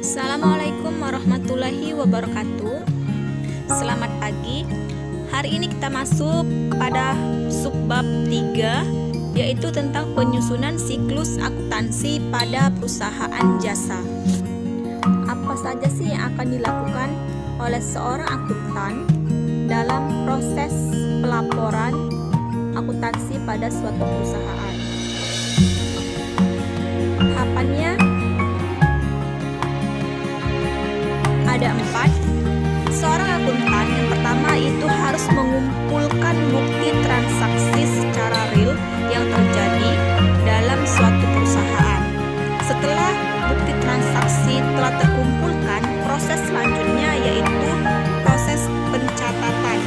Assalamualaikum warahmatullahi wabarakatuh. Selamat pagi. Hari ini kita masuk pada subbab 3, yaitu tentang penyusunan siklus akuntansi pada perusahaan jasa. Apa saja sih yang akan dilakukan oleh seorang akuntan dalam proses pelaporan akuntansi pada suatu perusahaan? Tahapannya ada 4. Seorang akuntan yang pertama itu harus mengumpulkan bukti transaksi secara real yang terjadi dalam suatu perusahaan. Setelah bukti transaksi telah terkumpulkan, proses selanjutnya yaitu proses pencatatan.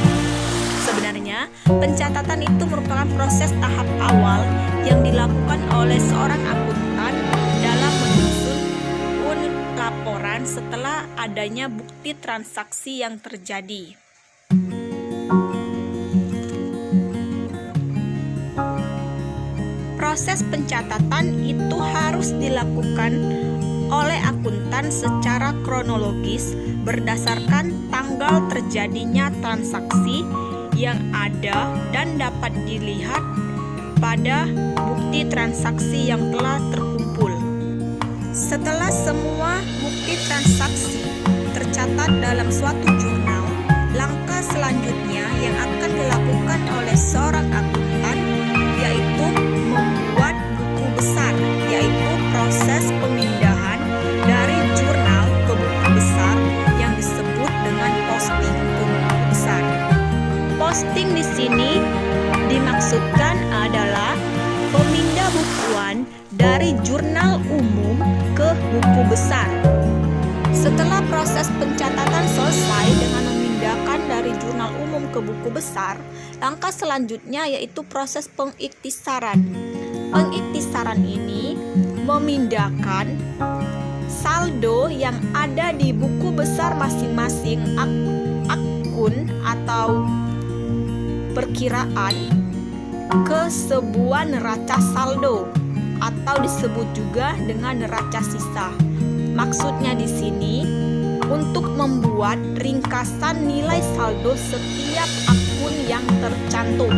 Sebenarnya, pencatatan itu merupakan proses tahap awal yang dilakukan oleh seorang akuntan dalam menyusun laporan setelah adanya bukti transaksi yang terjadi. Proses pencatatan itu harus dilakukan oleh akuntan secara kronologis berdasarkan tanggal terjadinya transaksi yang ada dan dapat dilihat pada bukti transaksi yang telah terkumpul. Setelah semua bukti transaksi tercatat dalam suatu jurnal, langkah selanjutnya yang akan dilakukan oleh seorang akuntan yaitu membuat buku besar, yaitu proses pemindahan dari jurnal ke buku besar yang disebut dengan posting ke buku besar. Posting di sini dimaksudkan adalah pemindah bukuan dari jurnal umum ke buku besar. Setelah proses pencatatan selesai dengan memindahkan dari jurnal umum ke buku besar, langkah selanjutnya yaitu proses pengiktisaran. Pengiktisaran ini memindahkan saldo yang ada di buku besar masing-masing akun atau perkiraan ke sebuah neraca saldo atau disebut juga dengan neraca sisa. Maksudnya di sini untuk membuat ringkasan nilai saldo setiap akun yang tercantum.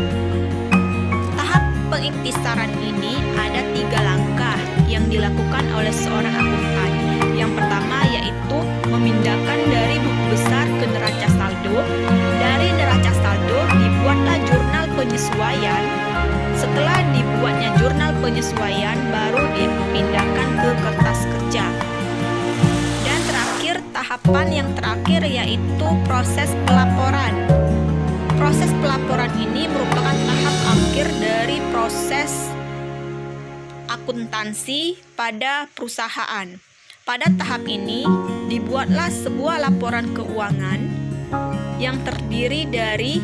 Tahap pengiktisaran ini ada 3 langkah yang dilakukan oleh seorang akuntan. Yang pertama yaitu memindahkan dari buku besar ke neraca saldo. Dari neraca saldo dibuatlah jurnal penyesuaian. Setelah dibuatnya jurnal penyesuaian, baru dipindahkan ke kertas kerja. Dan terakhir, tahapan yang terakhir yaitu proses pelaporan. Proses pelaporan ini merupakan tahap akhir dari proses akuntansi pada perusahaan. Pada tahap ini, dibuatlah sebuah laporan keuangan yang terdiri dari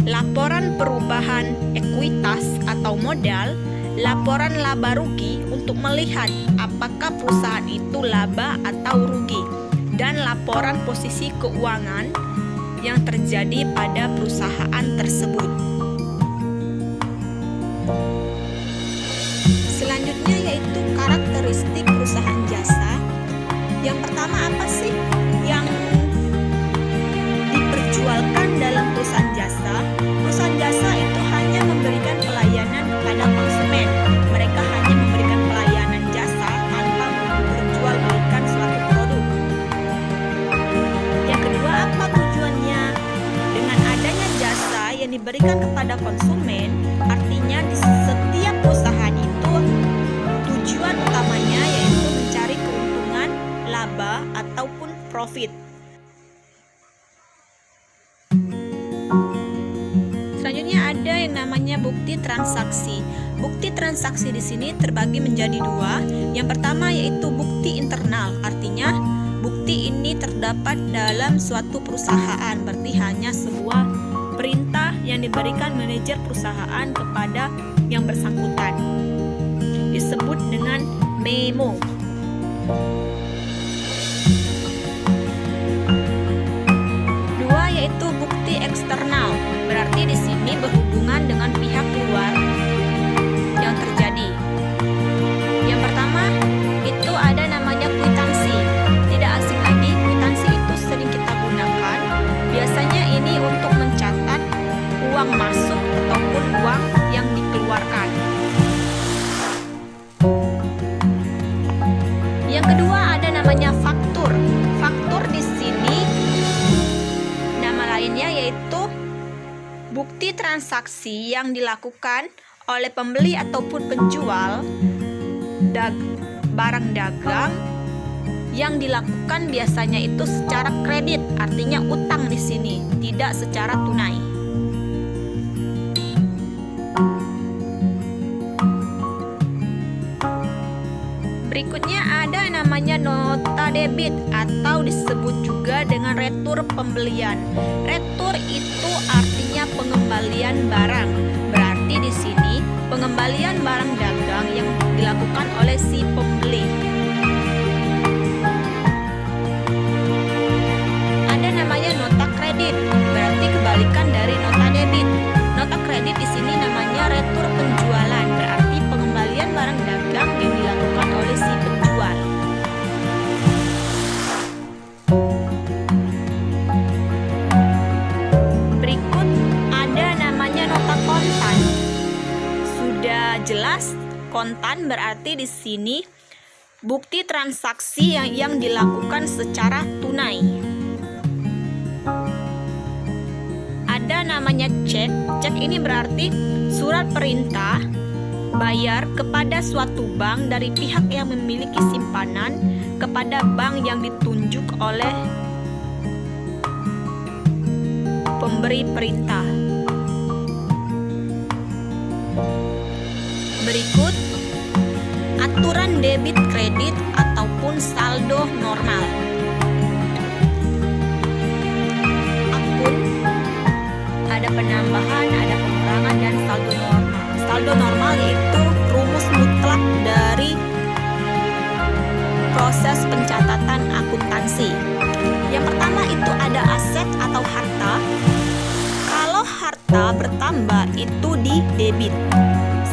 laporan perubahan ekuitas atau modal, laporan laba rugi untuk melihat apakah perusahaan itu laba atau rugi, dan laporan posisi keuangan yang terjadi pada perusahaan tersebut. Selanjutnya yaitu karakteristik perusahaan jasa. Yang pertama, apa sih yang diperjualkan dalam perusahaan jasa? Perusahaan jasa itu hanya memberikan pelayanan kepada konsumen. Mereka hanya memberikan pelayanan jasa tanpa memperjualbelikan suatu produk. Yang kedua, apa tujuannya? Dengan adanya jasa yang diberikan kepada konsumen, artinya di setiap perusahaan itu tujuan utamanya yaitu mencari keuntungan, laba ataupun profit. Selanjutnya ada yang namanya bukti transaksi. Bukti transaksi di sini terbagi menjadi 2. Yang pertama yaitu bukti internal, artinya bukti ini terdapat dalam suatu perusahaan, berarti hanya sebuah perintah yang diberikan manajer perusahaan kepada yang bersangkutan. Disebut dengan memo. Yaitu bukti eksternal, berarti di sini berhubungan dengan pihak luar yang terjadi. Yang pertama itu ada namanya kwitansi. Tidak namanya faktur. Faktur di sini nama lainnya yaitu bukti transaksi yang dilakukan oleh pembeli ataupun penjual barang dagang yang dilakukan biasanya itu secara kredit, artinya utang di sini, tidak secara tunai. Berikutnya ada namanya nota debit atau disebut juga dengan retur pembelian. Retur itu artinya pengembalian barang. Berarti di sini pengembalian barang dagang yang dilakukan oleh si pembeli. Ada namanya nota kredit, berarti kebalikan dari nota debit. Nota kredit di sini namanya retur penjualan, berarti pengembalian barang dagang yang dilakukan oleh si penjual. Berikut ada namanya nota kontan. Sudah jelas, kontan berarti di sini bukti transaksi yang dilakukan secara tunai. Ada namanya cek. Cek ini berarti surat perintah bayar kepada suatu bank dari pihak yang memiliki simpanan kepada bank yang ditunjuk oleh pemberi perintah. Berikut aturan debit kredit ataupun saldo normal. Akun ada penambahan, ada pengurangan, dan saldo normal. Saldo normal yaitu rumus mutlak dari proses pencatatan akuntansi. Yang pertama itu ada aset atau harta. Kalau harta bertambah itu di debit,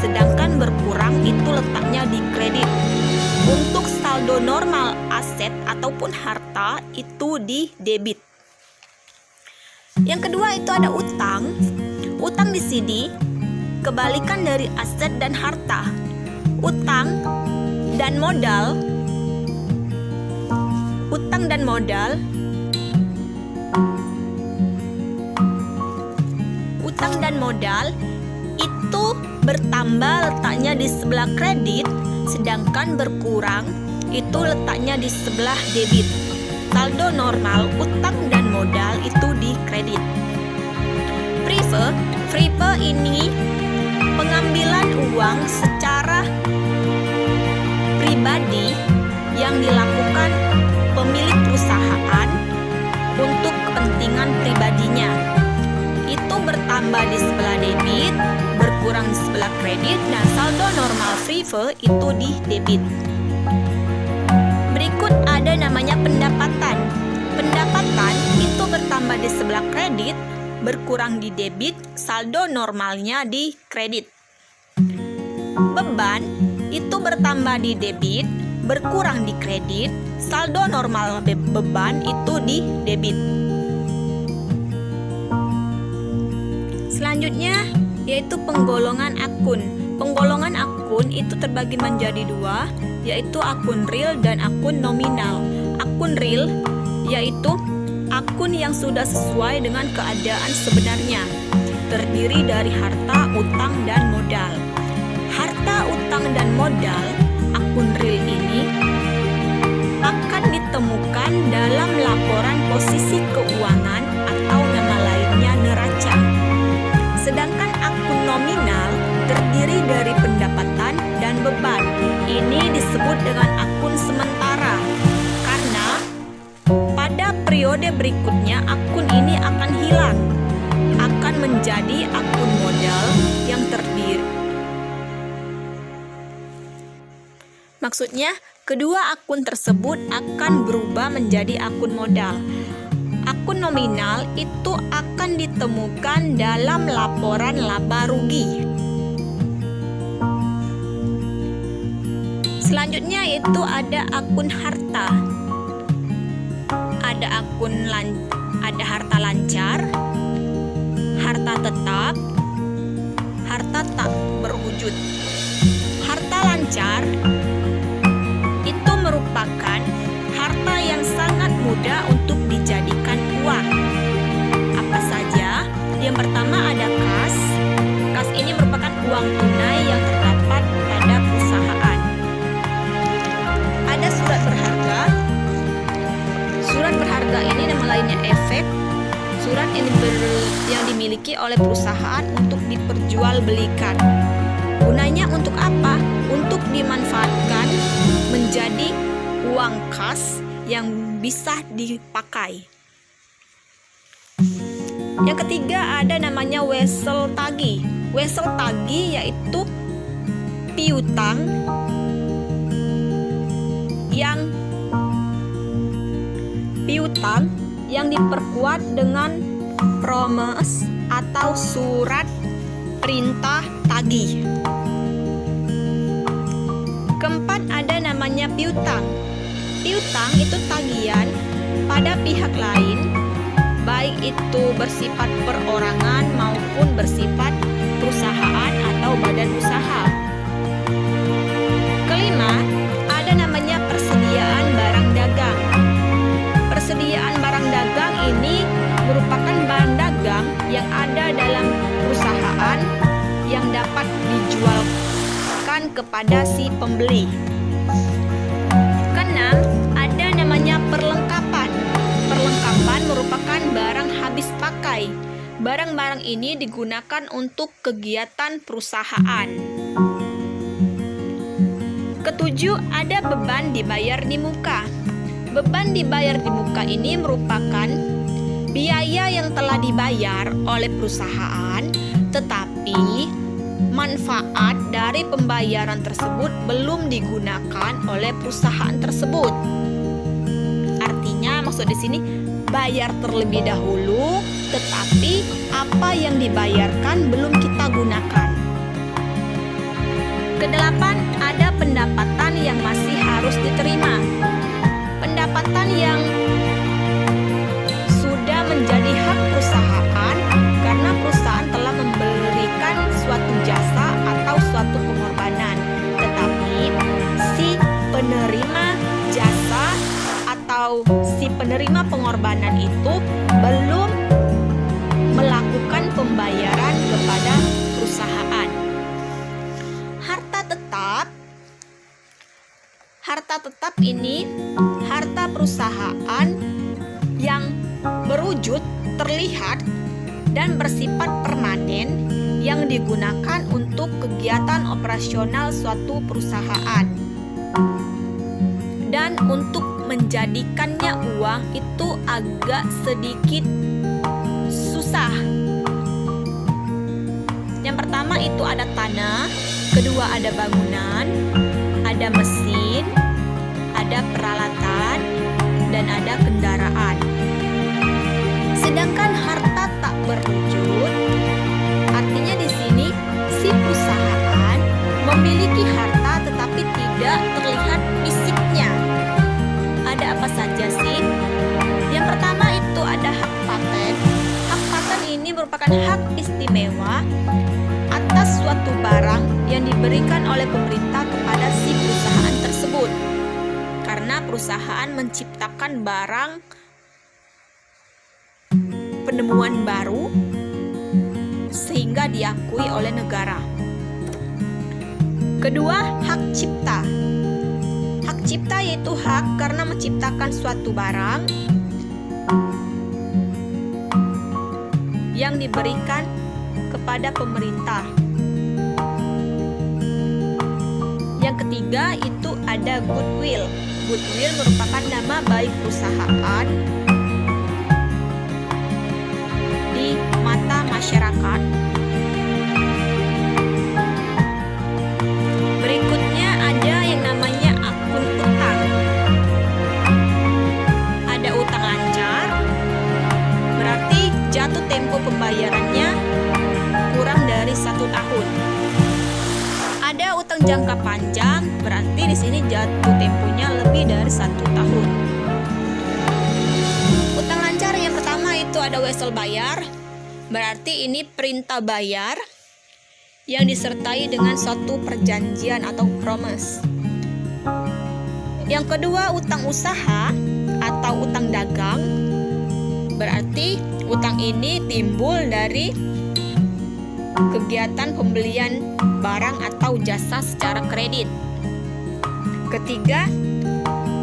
sedangkan berkurang itu letaknya di kredit. Untuk saldo normal aset ataupun harta itu di debit. Yang kedua itu ada utang. Utang di sini kebalikan dari aset dan harta. Utang dan modal. Utang dan modal. Utang dan modal itu bertambah letaknya di sebelah kredit, sedangkan berkurang itu letaknya di sebelah debit. Saldo normal, utang dan modal itu di kredit. Prefe ini pengambilan uang secara pribadi yang dilakukan pemilik perusahaan untuk kepentingan pribadinya. Itu bertambah di sebelah debit, berkurang di sebelah kredit, dan saldo normal prefe itu di debit. Berikut ada namanya pendapatan. Pendapatan itu bertambah di sebelah kredit, berkurang di debit, saldo normalnya di kredit. Beban itu bertambah di debit, berkurang di kredit, saldo normal beban itu di debit. Selanjutnya yaitu penggolongan akun. Penggolongan akun itu terbagi menjadi dua, yaitu akun real dan akun nominal. Akun real yaitu akun yang sudah sesuai dengan keadaan sebenarnya, terdiri dari harta, utang, dan modal. Harta, utang, dan modal akun real ini akan ditemukan dalam laporan posisi keuangan atau nama lainnya neraca. Sedangkan akun nominal terdiri dari pendapatan dan beban. Ini disebut dengan akun sementara karena pada periode berikutnya akun ini akan hilang, akan menjadi akun modal yang terdiri. Maksudnya, kedua akun tersebut akan berubah menjadi akun modal. Akun nominal itu akan ditemukan dalam laporan laba rugi. Selanjutnya yaitu ada akun harta. Ada harta lancar, harta tetap, harta tak berwujud. Harta lancar itu merupakan harta mudah untuk dijadikan uang. Apa saja? Yang pertama ada kas. Kas ini merupakan uang tunai yang terdapat pada perusahaan. Ada surat berharga. Surat berharga ini nama lainnya efek. Surat yang dimiliki oleh perusahaan untuk diperjualbelikan. Gunanya untuk apa? Untuk dimanfaatkan menjadi uang kas yang bisa dipakai. Yang ketiga ada namanya wesel tagih. Wesel tagih yaitu piutang yang diperkuat dengan promise atau surat perintah tagih. Keempat ada namanya piutang. Piutang itu tagihan pada pihak lain, baik itu bersifat perorangan maupun bersifat perusahaan atau badan usaha. Kelima, ada namanya persediaan barang dagang. Persediaan barang dagang ini merupakan barang dagang yang ada dalam perusahaan yang dapat dijualkan kepada si pembeli. Keenam, ada namanya perlengkapan. Perlengkapan merupakan barang habis pakai. Barang-barang ini digunakan untuk kegiatan perusahaan. Ketujuh, ada beban dibayar di muka. Beban dibayar di muka ini merupakan biaya yang telah dibayar oleh perusahaan, tetapi manfaat dari pembayaran tersebut belum digunakan oleh perusahaan tersebut. Artinya maksud di sini bayar terlebih dahulu, tetapi apa yang dibayarkan belum kita gunakan. Kedelapan, ada pendapatan yang masih harus diterima. Pendapatan yang sudah menjadi hak perusahaan karena perusahaan telah memberikan suatu jasa atau suatu pengorbanan, tetapi si penerima jasa atau si penerima pengorbanan itu belum melakukan pembayaran kepada perusahaan. Harta tetap ini harta perusahaan yang berwujud, terlihat, dan bersifat permanen yang digunakan untuk kegiatan operasional suatu perusahaan. Dan untuk menjadikannya uang itu agak sedikit susah. Yang pertama itu ada tanah, kedua ada bangunan, ada mesin, ada peralatan, dan ada kendaraan. Sedangkan harta tak berwujud, artinya di sini si perusahaan memiliki harta tetapi tidak terlihat fisiknya. Ada apa saja sih? Yang pertama itu ada hak paten. Hak paten ini merupakan hak istimewa atas suatu barang yang diberikan oleh pemerintah kepada si perusahaan tersebut. Karena perusahaan menciptakan barang penemuan baru sehingga diakui oleh negara. Kedua, hak cipta. Hak cipta yaitu hak karena menciptakan suatu barang yang diberikan kepada pemerintah. Yang ketiga itu ada goodwill. Goodwill merupakan nama baik perusahaan di mata masyarakat. Berikutnya ada yang namanya akun utang. Ada utang lancar, berarti jatuh tempo pembayarannya kurang dari 1 tahun. Ada utang jangka panjang, berarti di sini jatuh temponya lebih dari 1 tahun. Utang lancar yang pertama itu ada wesel bayar, berarti ini perintah bayar yang disertai dengan suatu perjanjian atau promise. Yang kedua, utang usaha atau atau utang dagang, berarti utang ini timbul dari kegiatan pembelian barang atau jasa secara kredit. Ketiga,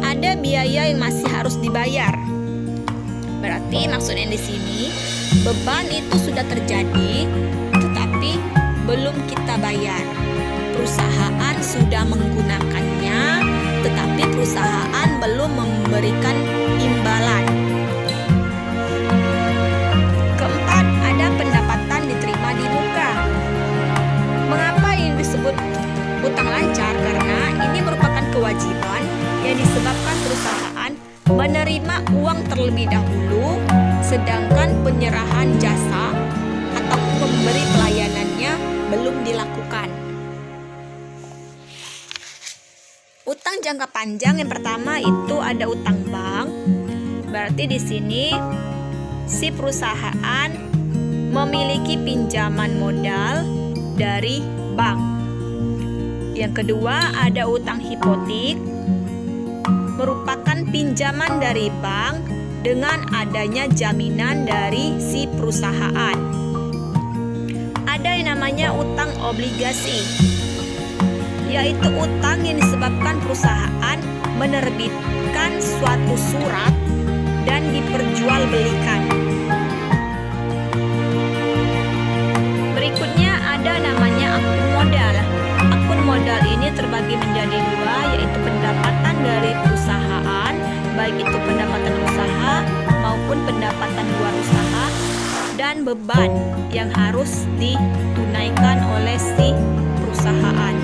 ada biaya yang masih harus dibayar. Berarti maksudnya di sini beban itu sudah terjadi tetapi belum kita bayar. Perusahaan sudah menggunakannya tetapi perusahaan belum memberikan imbalan. Keempat, ada pendapatan diterima di muka. Mengapa ini disebut utang lancar? Karena ini merupakan kewajiban yang disebabkan perusahaan menerima uang terlebih dahulu, sedangkan penyerahan jasa atau pemberi pelayanannya belum dilakukan. Utang jangka panjang yang pertama itu ada utang bank. Berarti di sini si perusahaan memiliki pinjaman modal dari bank. Yang kedua ada utang hipotek, merupakan pinjaman dari bank dengan adanya jaminan dari si perusahaan. Ada yang namanya utang obligasi, yaitu utang yang disebabkan perusahaan menerbitkan suatu surat dan diperjualbelikan. Berikutnya ada namanya akun modal. Akun modal ini terbagi menjadi dua, yaitu pendapatan dari perusahaan, baik itu pendapatan usaha maupun pendapatan luar usaha, dan beban yang harus ditunaikan oleh si perusahaan.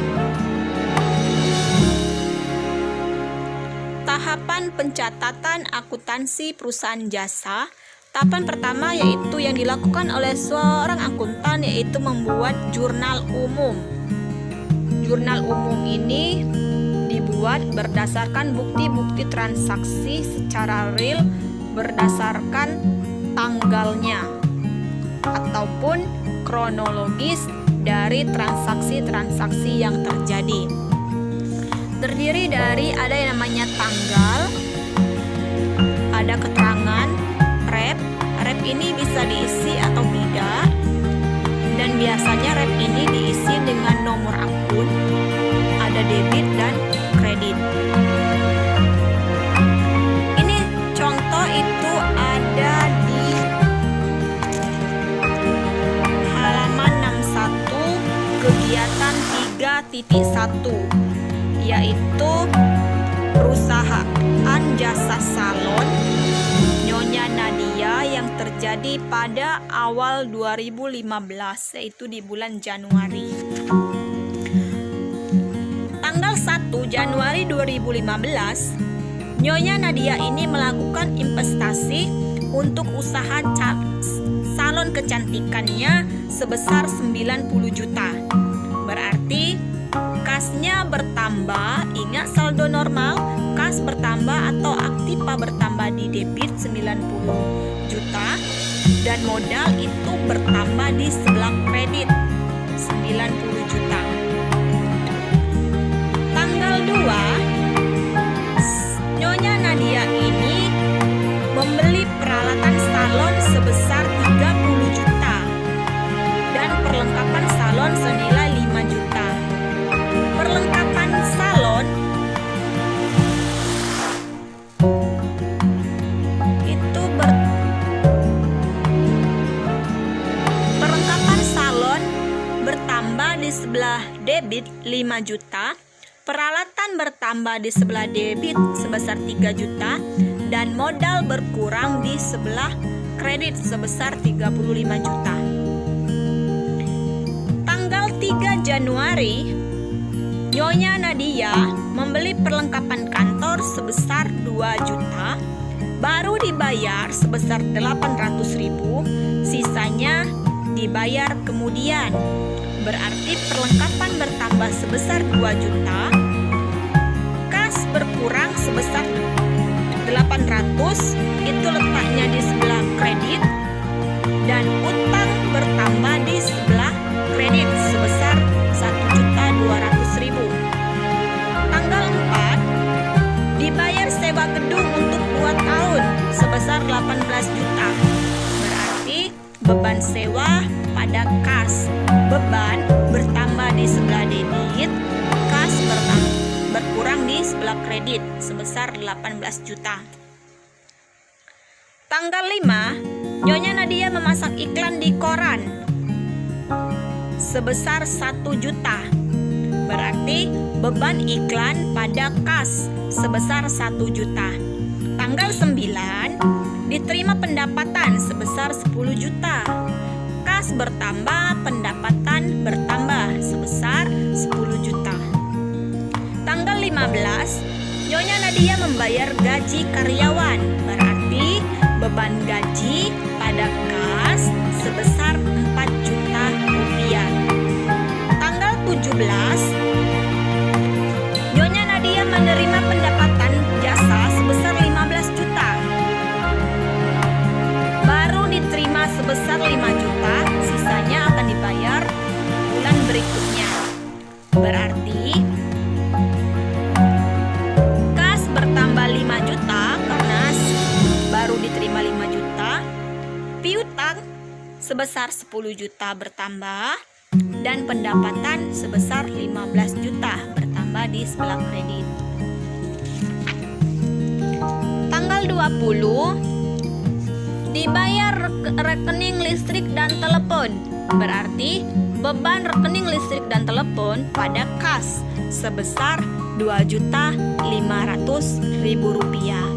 Tahapan pencatatan akuntansi perusahaan jasa. Tahapan pertama yaitu yang dilakukan oleh seorang akuntan, yaitu membuat jurnal umum. Jurnal umum ini dibuat berdasarkan bukti-bukti transaksi secara real berdasarkan tanggalnya ataupun kronologis dari transaksi-transaksi yang terjadi. Terdiri dari ada yang namanya tanggal, ada keterangan, rep ini bisa diisi atau tidak, dan biasanya rep ini diisi dengan nomor akun, ada debit dan kredit. Ini contoh itu ada di halaman 61 kegiatan 3.1, yaitu perusahaan jasa salon Nyonya Nadia yang terjadi pada awal 2015, yaitu di bulan Januari. Tanggal 1 Januari 2015, Nyonya Nadia ini melakukan investasi untuk usaha salon kecantikannya sebesar 90 juta. Berarti kasnya bertambah, ingat saldo normal, kas bertambah atau aktiva bertambah di debit 90 juta, dan modal itu bertambah di sebelah kredit 90 juta. Tanggal 2, Nyonya Nadia ini membeli peralatan salon sebesar 30 juta dan perlengkapan salon senilai 5 juta. Perlengkapan salon itu bertambah di sebelah debit 5 juta, peralatan bertambah di sebelah debit sebesar 3 juta, dan modal berkurang di sebelah kredit sebesar 35 juta. Tanggal 3 Januari, Nyonya Nadia membeli perlengkapan kantor sebesar 2 juta, baru dibayar sebesar 800.000, sisanya dibayar kemudian. Berarti perlengkapan bertambah sebesar 2 juta, kas berkurang sebesar 800, itu letaknya di sebelah kredit, dan utang bertambah di sebelah kredit sebesar 1.200.000. Tanggal 4, dibayar sewa gedung untuk 2 tahun. sebesar 18 juta. Berarti beban sewa pada kas, beban bertambah di sebelah debit, kas berkurang di sebelah kredit sebesar 18 juta. Tanggal 5, Nyonya Nadia memasang iklan di koran sebesar 1 juta. Berarti beban iklan pada kas sebesar 1 juta. Tanggal 9, diterima pendapatan sebesar 10 juta. Kas bertambah, pendapatan bertambah sebesar 10 juta. Tanggal 15, Nyonya Nadia membayar gaji karyawan. Berarti beban gaji pada kas sebesar 4 juta rupiah. Tanggal 17, Nyonya Nadia menerima pendapatan jasa sebesar 15 juta. Baru diterima sebesar 5 juta, sisanya akan dibayar bulan berikutnya. Berarti kas bertambah 5 juta karena baru diterima 5 juta. Piutang sebesar 10 juta bertambah dan pendapatan sebesar 15 juta bertambah di sebelah kredit. Tanggal 20, dibayar rekening listrik dan telepon. Berarti beban rekening listrik dan telepon pada kas sebesar 2.500.000 rupiah.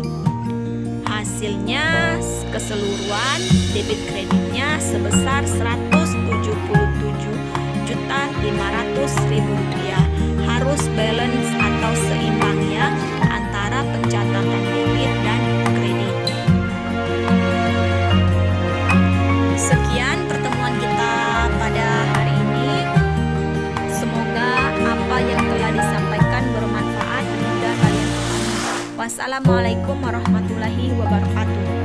Hasilnya keseluruhan debit kreditnya sebesar 177.500.000 rupiah. Harus balance atau seimbang ya antara pencatatan debit dan kredit. Sekian pertemuan kita pada hari ini. Semoga apa yang telah disampaikan bermanfaat dan mudah kalian pahami. Wassalamualaikum warahmatullahi wabarakatuh.